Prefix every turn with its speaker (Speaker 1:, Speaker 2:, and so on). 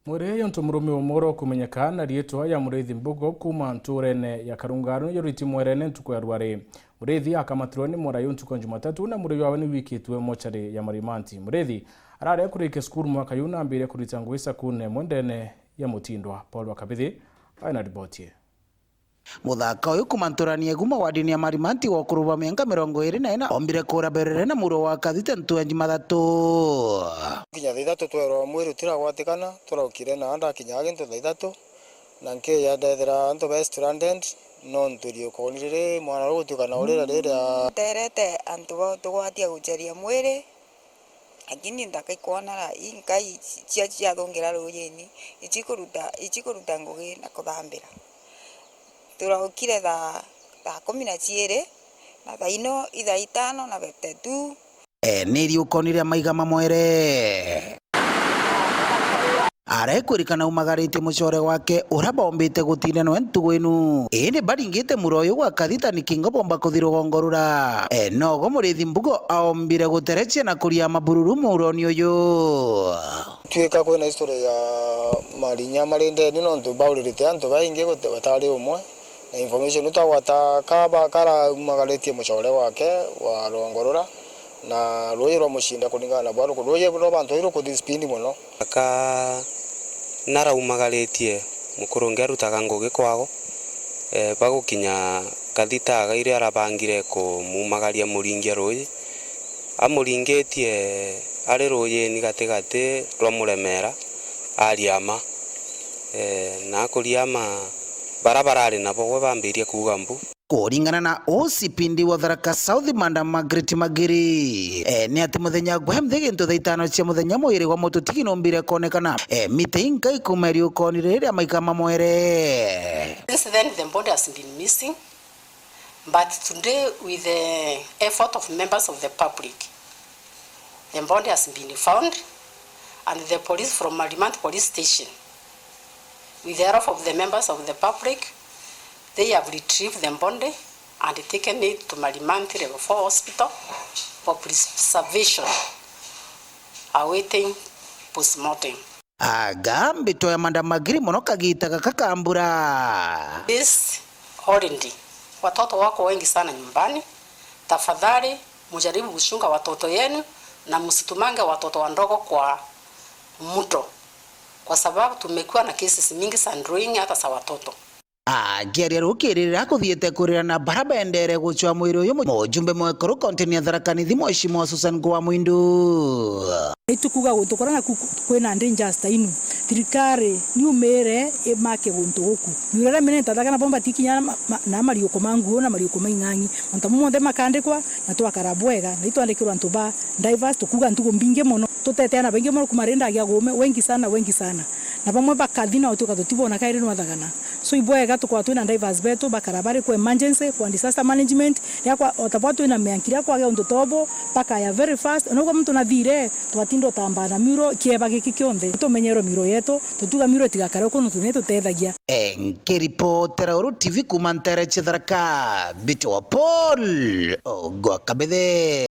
Speaker 1: Mwere yonto murume omoro kumenyekana rietwa ya Mureithi Mbugo kuma nturene ya Karungano yoriti mwerene ntuko ya Rware. Mureithi akamatirwa ni mwara yontuko Jumatatu na mureithi wawe ni wikitwe mochari ya Marimanti. Mureithi arare kurike skuru mwaka yuna ambire kurita ngwisa kune mwendene ya Mutindwa. Paul Wakabithi aina ribotie.
Speaker 2: Muthaka uyu kumanturania guma wadini ya Marimanti wa kuruba miaka 24 ombire kura berere na muro wa kathite ntu ya Jumatatu.
Speaker 3: Kinya thithatu twero mwiru tira gwatikana turaukire na anda kinya gintu thithatu na nke ya ndethera antu best stranded no nturio konire mwana rugutukana urira rira
Speaker 4: terete antu bo tugwatia guceria mwiri akini ndakaikwana inkai cia thongera ruyini ichikuruta ngugi na kuthambira turaukire thaa 12 na thaa ino ithaa 5 na 52
Speaker 2: niri ukonire maiga mamwere arekurikana umagarite mucore wake urabombite gutinanwa ntugo inu indi baringite muroyo gwa kathita ni kingo bomba kuthiro gongorura nogo Mureithi Mbugo aombire guterechia na kuria mabururu muroni uyu
Speaker 3: twika kwina history ya marinya marinde ni no ntu baurite antu baingi batari umwe na information utawata kara umagaritie mucore wake wa rongorura na roye ro mushinda kulingana na bwaro roye ro bantu iro kudispindi muno
Speaker 5: aka nara umagaritie mukurunge rutaga ngugi kwago bagukinya kathita gaire arabangire ku mumagaria muringia roye amuringetie ari roye ni gategate rwa muremera ariama na kuriama barabarari nabo bambirie kuga mbu
Speaker 2: kuringana na OCPD wa Tharaka South Madam Margaret Magiri ni ati muthenya gwemthe gintu thaitano cia muthenya mwiri gwa mututiki nombire konekana mitenga ikumeri ukonire ria maika mamwere.
Speaker 6: Since then the body has been missing, but today with the effort of members of the public the body has been found, and the police from Marimanti police station with the help of the members of the public they have retrieved the body and taken it to Marimanti Level 4 Hospital for preservation, awaiting postmortem.
Speaker 2: Agambi toya Madam Magiri mono kagita kakambura.
Speaker 6: This holiday, watoto wako wengi sana nyumbani. Tafadhali mujaribu kuchunga watoto yenu na msitumange watoto wandogo kwa mto, kwa sababu tumekuwa na cases mingi za ndruing hata za watoto.
Speaker 2: Giaria rukirira kuthiete kurira na baraba endere guchwa mwiri uyu mujumbe mwekuru kontini ya Tharaka Nithi Mheshimiwa Susan Gwa Mwindu
Speaker 7: itukuga gutukorana kwina injustice inu thirikari ni umere make guntu guku nyurera mene tathagana bomba tikinya na mariuko mangu na mariuko maingangi onta mumothe makandikwa na twakara bwega na itwandikirwa antu ba diverse tukuga ntugo mbinge muno tuteteana bengi muno kumarenda gya gume wengi sana na bamwe bakathina utuka tutibona kairi no thagana so ibwega tukwa twina diverse betu bakarabari kwa emergency kwa disaster management yakwa otapwa twina meankiria kwa gya untotobo paka ya very fast no kwa mtu na thire twatindo tambana miro kieba giki kionde tumenyero miro yetu tutuga miro tigakara ko nutuneto tethagia
Speaker 2: nkiripotera uru TV kumantere Tharaka Biti wa Paul Ogwa Kabethe.